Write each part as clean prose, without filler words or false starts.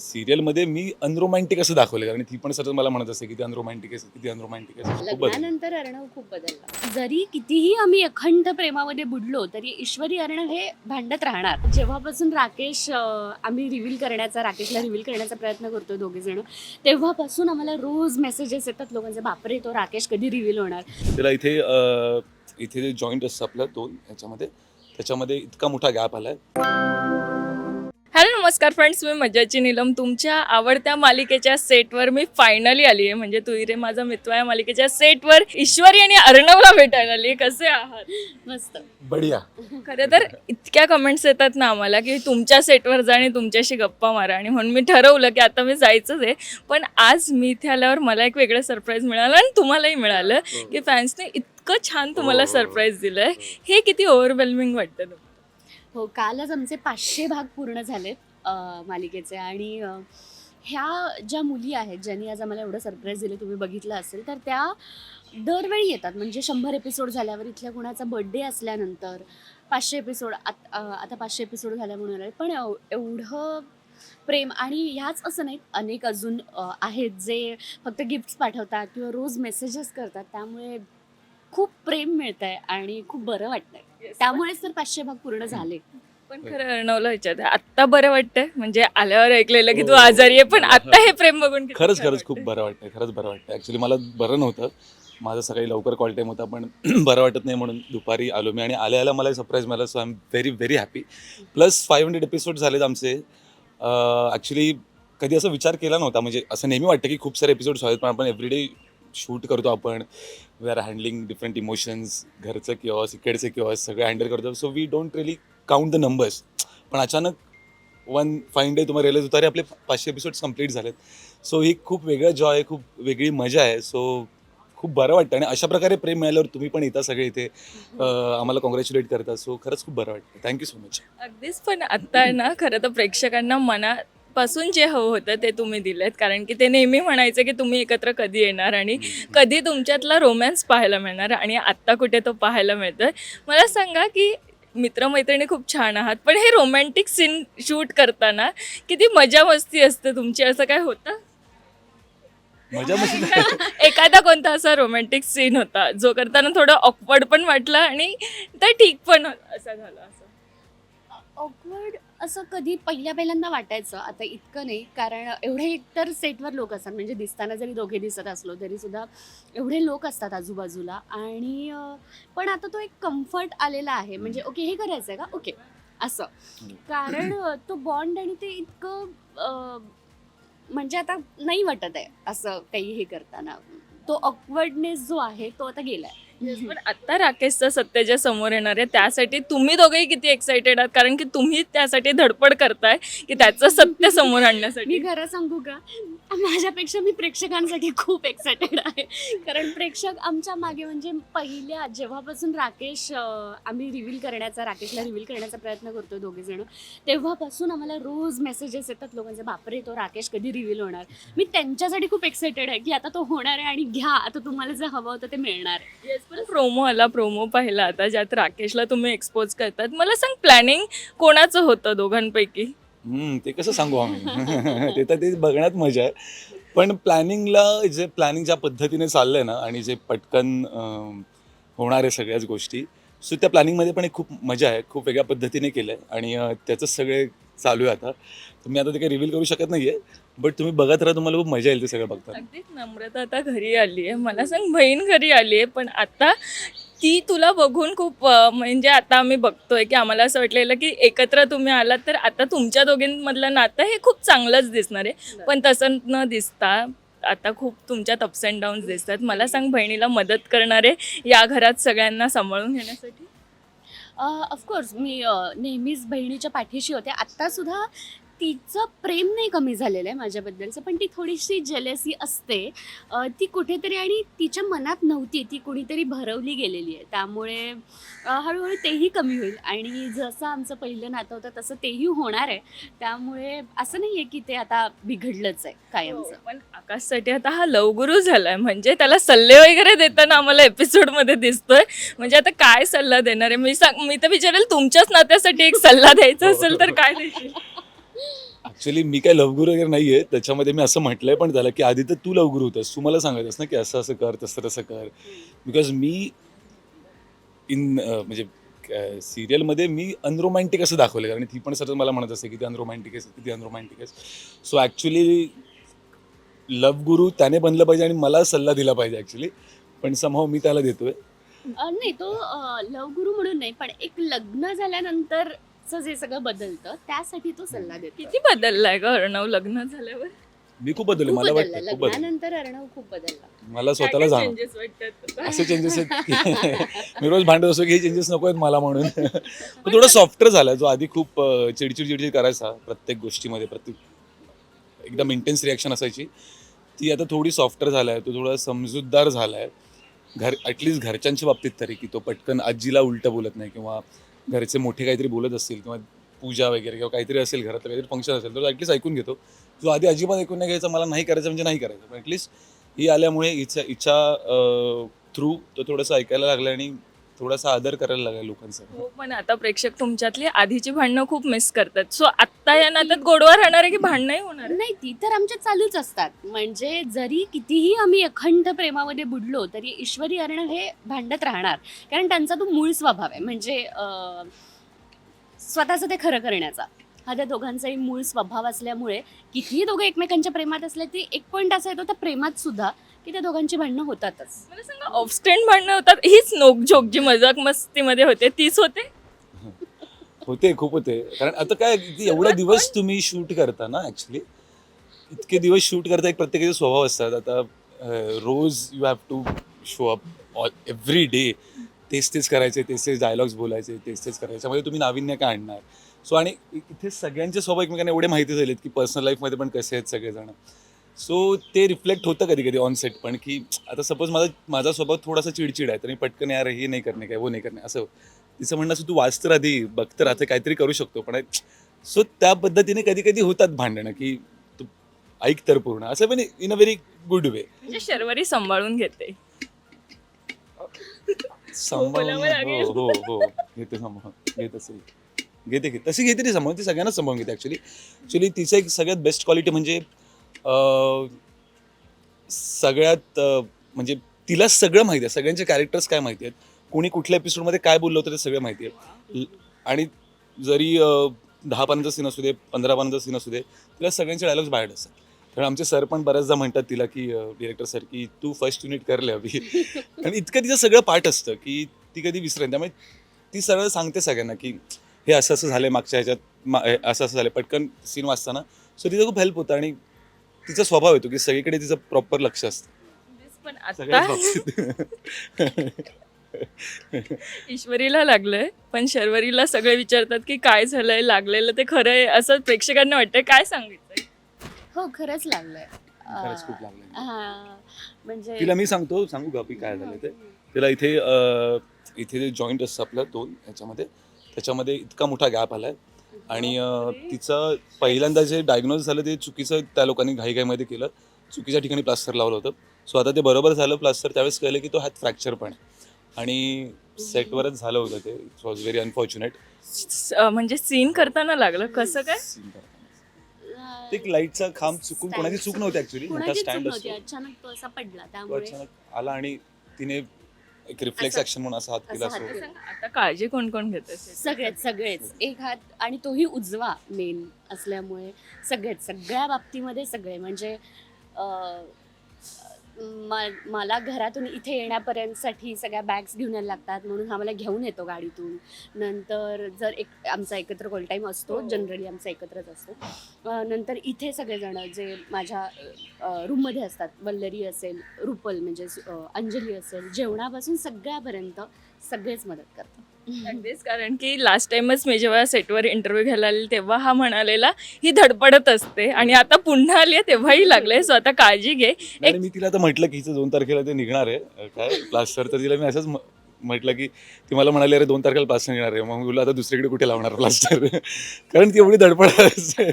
सिरियलमध्ये मी unromantic असं दाखवलं, कारण ती पण सतत मला म्हणत असते की ती अनरोमॅन्टिक आहे, किती अनरोमॅन्टिक आहे. खूप बदल. लग्नानंतर अर्णव खूप बदलला. जरी कितीही आम्ही अखंड प्रेमामध्ये बुडलो तरी ईश्वरी अर्णव हे भांडत राहणार. जेव्हापासून आम्ही राकेशला रिव्हील करण्याचा प्रयत्न करतोय दोघे जण, तेव्हापासून आम्हाला रोज मेसेजेस येतात लोकांचे, बापरे तो राकेश कधी रिव्हील होणार. त्याला इथे जे जॉईंट असतं आपलं 2 ह्याच्यामध्ये, त्याच्यामध्ये इतका मोठा गॅप आलाय. हॅलो नमस्कार फ्रेंड्स, मी मज्जाची नीलम. तुमच्या आवडत्या मालिकेच्या सेटवर मी फायनली आली आहे. म्हणजे तू रे माझा मित्र या मालिकेच्या सेटवर ईश्वरी आणि अर्णवला भेटायला आली. कसे आहात? मस्त. बढिया. खरं तर इतक्या कमेंट्स येतात ना आम्हाला की तुमच्या सेटवर जा आणि तुमच्याशी गप्पा मारा, आणि म्हणून मी ठरवलं की आता मी जायचंच आहे. पण आज मी इथे आल्यावर मला एक वेगळं सरप्राईज मिळालं आणि तुम्हालाही मिळालं की फॅन्सने इतकं छान तुम्हाला सरप्राईज दिलंय. हे किती ओव्हरवेल्मिंग वाटतं तुम्हाला? हो, कालच आमचे 500 भाग पूर्ण झालेत मालिकेचे. आणि ह्या ज्या मुली आहेत ज्यांनी आज आम्हाला एवढं सरप्राईज दिलं, तुम्ही बघितलं असेल तर त्या दरवेळी येतात. म्हणजे 100 एपिसोड झाल्यावर, इथल्या कोणाचा बर्थडे असल्यानंतर, 500 एपिसोड आता 500 एपिसोड झाल्या म्हणून आले. पण एवढं प्रेम, आणि ह्याच असं नाही, अनेक अजून आहेत जे फक्त गिफ्ट्स पाठवतात किंवा रोज मेसेजेस करतात. त्यामुळे खूप प्रेम मिळत आहे आणि खूप बरं वाटतंय. त्यामुळेच तर 500 भाग पूर्ण झाले. पण खरं अर्णवला विचारते, आत्ता बरं वाटतंय? म्हणजे आल्यावर ऐकलेलं की तू आजारी आहे, पण आत्ता हे प्रेम बघून किती खरंच छान खूप वाटतंय. बरं वाटतंय. खरंच बरं वाटतंय. ॲक्च्युली मला बरं नव्हतं, माझं सकाळी लवकर कॉल टाईम होता, पण बरं वाटत नाही म्हणून दुपारी आलो मी, आणि आल्या मला सरप्राईज मिळालं. So I am very very happy. Plus 500 episode झालेत आमचे. ॲक्च्युली कधी असा विचार केला नव्हता. म्हणजे असं नेहमी वाटतं की खूप सारे एपिसोड्स आहेत, पण आपण एव्हरीडे शूट करतो. आपण we are handling different emotions, घरचं किऑस, इकडचे किऑस सगळं हँडल करतो. So we don't really count the numbers. पण अचानक वन फाईन डे तुम्हाला रिअलाइज होतं, अरे आपले 500 एपिसोड्स कंप्लीट झालेत. सो ही खूप वेगळं जॉय आहे, खूप वेगळी मजा आहे. सो खूप बरं वाटतं, आणि अशा प्रकारे प्रेम मिळाल्यावर तुम्ही पण येता सगळे इथे, आम्हाला कॉंग्रॅच्युलेट करता. सो खरंच खूप बरं वाटतं. Thank you so much. अगदीच. पण आता आहे ना, खरं तर प्रेक्षकांना मनापासून जे हवं होतं ते तुम्ही दिलेत. कारण की ते नेहमी म्हणायचे की तुम्ही एकत्र कधी येणार आणि कधी तुमच्यातला रोमॅन्स पाहायला मिळणार, आणि आत्ता कुठे तो पाहायला मिळतोय. मला सांगा की मित्रमैत्रिणी खूप छान आहात, पण हे रोमॅन्टिक सीन शूट करताना किती मजा मस्ती असते तुमची, असं काय होतं? मजा मस्ती. एखादा कोणता असा रोमॅन्टिक सीन होता जो करताना थोडं ऑकवर्ड पण वाटलं आणि ते ठीक पण असा झाला? असं ऑकवर्ड असं कधी पहिल्यांदा वाटायचं, आता इतकं नाही. कारण एवढे एकतर सेटवर लोक असतात, म्हणजे दिसताना जरी दोघे दिसत असलो तरी सुद्धा एवढे लोक असतात आजूबाजूला. आणि पण आता तो एक कम्फर्ट आलेला आहे. म्हणजे ओके, हे करायचं आहे का, ओके असं. कारण तो बॉन्ड आणि ते इतकं म्हणजे आता नाही वाटत आहे असं काही हे करताना. तो ऑकवर्डनेस जो आहे तो आता गेलाय. पण आता राकेशचं सत्तेच्या समोर येणार आहे, त्यासाठी तुम्ही दोघेही किती एक्साइटेड आहात? कारण की तुम्ही त्यासाठी धडपड करताय की त्याचं सत्य समोर मी आणण्यासाठी. खरं सांगू का, माझ्यापेक्षा मी प्रेक्षकांसाठी खूप एक्सायटेड आहे. कारण प्रेक्षक आमच्या मागे, म्हणजे जेव्हापासून राकेशला रिव्हील करण्याचा प्रयत्न करतोय दोघे जण, तेव्हापासून आम्हाला रोज मेसेजेस येतात लोकांचे, बापरे तो राकेश कधी रिव्हील होणार. मी त्यांच्यासाठी खूप एक्सायटेड आहे की आता तो होणार आहे, आणि घ्या आता तुम्हाला जे हवं होतं ते मिळणार आहे. पण प्रोमो पाहिला आता, ज्यात राकेशला तुम्ही एक्सपोज करतात. मला सांग, प्लॅनिंग कोणाचं होतं दोघांपैकी? ते कसं सांगू आम्ही. ते बघण्यात मजा आहे. पण प्लॅनिंग ज्या पद्धतीने चाललंय ना, आणि जे पटकन होणार आहे सगळ्याच गोष्टी, सो त्या प्लॅनिंगमध्ये पण एक खूप मजा आहे. खूप वेगळ्या पद्धतीने केलं आहे, आणि त्याचंच सगळे चालू आहे आता. तर मी आता ते काही रिव्हील करू शकत नाही आहे, बट तुम्ही बघत राहा, तुम्हाला खूप मजा येईल ते सगळं बघताना. अगदीच. नम्रता आता घरी आली आहे, मला सांग बहीण घरी आली आहे, पण आता ती तुला बघून खूप म्हणजे आता आम्ही बघतोय की आम्हाला असं वाटलेलं की एकत्र तुम्ही आलात तर आता तुमच्या दोघींमधलं नातं हे खूप चांगलंच दिसणार आहे. पण तसं न दिसता आता खूप तुमच्यात अप्स अँड डाऊन्स दिसतात. मला सांग, बहिणीला मदत करणारे या घरात सगळ्यांना सांभाळून घेण्यासाठी? ऑफकोर्स मी नेहमीच बहिणीच्या पाठीशी होते. आत्तासुद्धा तिचं प्रेम नाही कमी झालेलं आहे माझ्याबद्दलचं, पण ती थोडीशी जेलसी असते ती कुठेतरी, आणि तिच्या मनात नव्हती, ती कुणीतरी भरवली गेलेली आहे. त्यामुळे हळूहळू तेही कमी होईल, आणि जसं आमचं पहिलं नातं होतं तसं तेही होणार आहे. त्यामुळे असं नाही आहे की ते आता बिघडलंच आहे कायमचं. पण आकाशसाठी आता हा लवगुरू झालाय, म्हणजे त्याला सल्ले वगैरे देताना आम्हाला एपिसोडमध्ये दिसतोय. म्हणजे आता काय सल्ला देणार आहे? मी तर विचारेल, तुमच्याच नात्यासाठी एक सल्ला द्यायचा असेल तर काय देशील? ॲक्च्युली मी काय लवगुरू वगैरे नाही आहे, त्याच्यामध्ये मी असं म्हटलंय पण झालं की आधी तर तू लवगुरू होतस, तू मला सांगायचंस ना की असं असं कर, तसं तसं कर. बिकॉज मी म्हणजे सिरियलमध्ये मी अनरोमॅन्टिक असं दाखवलं, कारण ती पण सतत मला म्हणत असते किती अनरोमॅन्टिक आहेस, किती अनरोमॅन्टिक आहेस. सो ॲक्च्युली लव गुरु त्याने बनलं पाहिजे आणि मला सल्ला दिला पाहिजे ॲक्च्युली, पण समहाव मी त्याला देतोय. नाही तो लव गुरु म्हणून नाही, पण एक लग्न झाल्यानंतरचं जे सगळं बदलतं त्यासाठी तो सल्ला देतो. किती बदललाय ग अर्णव लग्न झाल्यावर? मी खूप बदललो, खूप मला बदलला, वाटतं खूप बदललं. लग्नानंतर अर्णव खूप बदलला. मला स्वतःला जाणवलं चेंजेस वाटतात असे चेंजेस आहेत की मी रोज भांडत असतो की हे चेंजेस नको आहेत मला म्हणून. तो थोडा सॉफ्टर झाला, जो आधी खूप चिडचिड करायचा प्रत्येक गोष्टीमध्ये, एकदम इंटेन्स रिॲक्शन असायची, ती आता थोडी सॉफ्टर झाला आहे. तो थोडा समजूतदार झाला आहे, ॲटलिस्ट घरच्यांच्या बाबतीत तरी, की तो पटकन आजीला उलटं बोलत नाही, किंवा घरचे मोठे काहीतरी बोलत असतील किंवा पूजा वगैरे किंवा काहीतरी असेल घरातलं, काहीतरी फंक्शन असेल तर ॲटलिस्ट ऐकून घेतो. जो आधी अजिबात ऐकून नाही घ्यायचा, मला नाही करायचं म्हणजे नाही करायचं, पण ॲटलिस्ट ही आल्यामुळे हिच्या थ्रू तो थोडंसं ऐकायला लागला आणि थोडासा आदर करायला लागला लोकांचा. हो, पण आता प्रेक्षक तुमच्यातली आधीची भांडणं खूप मिस करतात. सो आत्ता या नात्यात गोडवा राहणार आहे की भांडणंही होणार आहे? नाही, ती तर आमच्या चालूच असतात. म्हणजे जरी कितीही आम्ही अखंड प्रेमामध्ये बुडलो तरी ईश्वरी अर्णव हे भांडत राहणार, कारण त्यांचा तो मूळ स्वभाव आहे. म्हणजे स्वतःचं ते खरं करण्याचा हा त्या दोघांचाही मूळ स्वभाव असल्यामुळे कितीही दोघं एकमेकांच्या प्रेमात असले तरी एक पॉईंट असा येतो त्या प्रेमात सुद्धा की त्या दोघांची भांडणं होतातच. मला सांगा, ऑफस्टँड भांडणं होतात, हीच नोकझोक जी मजाक मस्तीमध्ये होते तीच होते? होते, खूप होते. कारण आता काय की एवढा दिवस तुम्ही शूट करता ना, ॲक्च्युली इतके दिवस शूट करता, एक प्रत्येकाचे स्वभाव असतात. आता रोज you have to show up every day, तेच करायचे, तेच डायलॉग्स बोलायचे, तेच करायचे, त्याच्यामध्ये तुम्ही नाविन्य काय आणणार. सो आणि इथे सगळ्यांचे स्वभाव एकमेकांना एवढे माहिती झालेत की पर्सनल लाईफमध्ये पण कसे आहेत सगळेजण. सो ते रिफ्लेक्ट होतं कधी कधी ऑन सेट पण, की आता सपोज माझा स्वभाव थोडासा चिडचिड आहे, तर मी पटकन यार हे नाही करणे काय, वो नाही करणे असं. तिचं म्हणणं असं, तू वाच तर आधी, बघ तर आता, काहीतरी करू शकतो पण. सो त्या पद्धतीने कधी कधी होतात भांडणं, की तू ऐक तर पूर्ण, असं पण in a very good way. म्हणजे शर्वरी सांभाळून घेते. बोलावं लागेल. हो हो हो, घेते सांभाळून, घेत असेल, घेते तशी घेते ती सांभाळून, ती सगळ्यांनाच सांभाळून घेते. ॲक्च्युली तिचं एक सगळ्यात बेस्ट क्वालिटी म्हणजे सगळ्यात म्हणजे तिला सगळं माहिती आहे, सगळ्यांचे कॅरेक्टर्स काय माहिती आहेत, कोणी कुठल्या एपिसोडमध्ये काय बोललं होतं ते सगळं माहिती आहे. आणि जरी 10 पानांचा सीन असू दे, 15 पानांचा सीन असू दे, तिला सगळ्यांचे डायलॉग्स बाहेर असतात. कारण आमचे सर पण बऱ्याचदा म्हणतात तिला की डिरेक्टर सर की तू फर्स्ट युनिट करले हवी. आणि इतकं तिचं सगळं पाठ असतं की ती कधी विसरेन. त्यामुळे ती सरळ सांगते सगळ्यांना की हे असं असं झालं मागच्या ह्याच्यात, असं झालं पटकन सीन वाचताना. सो तिचं खूप हेल्प होतं आणि तिचा स्वभाव येतो की सगळीकडे तिचं प्रॉपर लक्ष असतं पण सगळ्याच आता बाबतीत. ईश्वरीला लागलंय, पण शर्वरीला सगळे विचारतात की काय झालंय, लागलेलं ते खरं आहे असं प्रेक्षकांना वाटतंय. काय सांगितलंय? हो, खरंच लागलंय. खरंच खूप लागलं. हा, म्हणजे तिला मी सांगू का की काय झालं ते. तिला इथे जे जॉईंट असतं आपलं 2 ह्याच्यामध्ये, त्याच्यामध्ये इतका मोठा गॅप आला आहे. आणि तिचं पहिल्यांदा जे डायग्नोज झालं ते चुकीचं त्या लोकांनी घाईघाईमध्ये केलं, चुकीच्या ठिकाणी प्लास्टर लावलं होतं. सो आता ते बरोबर झालं प्लास्टर, त्यावेळेस कळलं की तो हात फ्रॅक्चर पण आहे. आणि सेटवरच झालं होतं ते. It was very unfortunate. म्हणजे सीन करताना लागलं कसं काय? ते एक लाईटचा खांब चुकून, कोणाची चूक नव्हती ॲक्च्युली, मोठा कोणाची चूक स्टँड नव्हती, असतो, अचानक तो असा पडला, तो त्यामुळे अचानक आला आणि तिने एक रिफ्लेक्स ॲक्शन म्हणून असा हात केला. असा हात सो केला. आता काळजी कोण कोण घेत सगळेच एक हात, आणि तोही उजवा मेन असल्यामुळे सगळ्या बाबतीमध्ये सगळे. म्हणजे मला घरातून इथे येण्यापर्यंतसाठी सगळ्या बॅग्स घेऊन यायला लागतात, म्हणून हा मला घेऊन येतो गाडीतून. नंतर जर आमचा एकत्र कॉल टाईम असतो, जनरली आमचा एकत्रच असतो. नंतर इथे सगळेजण जे माझ्या रूममध्ये असतात, वल्लरी असेल, रुपल म्हणजे अंजली असेल, जेवणापासून सगळ्यापर्यंत सगळेच मदत करतात. अगदीच, कारण की लास्ट टाइमच मी जेव्हा सेटवर इंटरव्ह्यू घ्यायला आले तेव्हा हा म्हणालेला ही धडपडत असते, आणि आता पुन्हा आली आहे तेव्हाही लागले. सो आता काळजी घे. आणि मी तिला आता म्हटलं की हिचं 2 तारखेला ते निघणार आहे काय प्लास्टर, तर तिला मी असंच म्हटलं की ती मला म्हणाली अरे 2 तारखेला प्लास्टर निघणार आहे. मग मी बोललो आता दुसरीकडे कुठे लावणार प्लास्टर. कारण ती एवढी धडपड असते.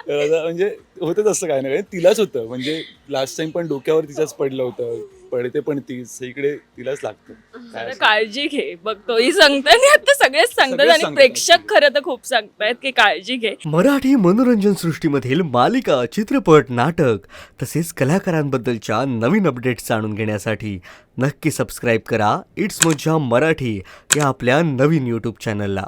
तर आता म्हणजे होतं तसं काय नाही, तिलाच होतं. म्हणजे लास्ट टाइम पण डोक्यावर तिच्याच पडलं होतं, पडते पण तीच, इकडे तिलाच लागतं. काय जरा असेल. काळजी घे, बघतो ही सांगताय आणि आता सगळेच सांगतात सगळेच आणि सांगतात. प्रेक्षक खरं तर खूप सांगतायत की काळजी घे. मराठी मनोरंजन सृष्टीमधील मालिका, चित्रपट, नाटक तसेच कलाकारांबद्दलच्या नवीन अपडेट्स जाणून घेण्यासाठी नक्की सबस्क्राईब करा इट्स मज्जा मराठी या आपल्या नवीन यूट्यूब चॅनलला.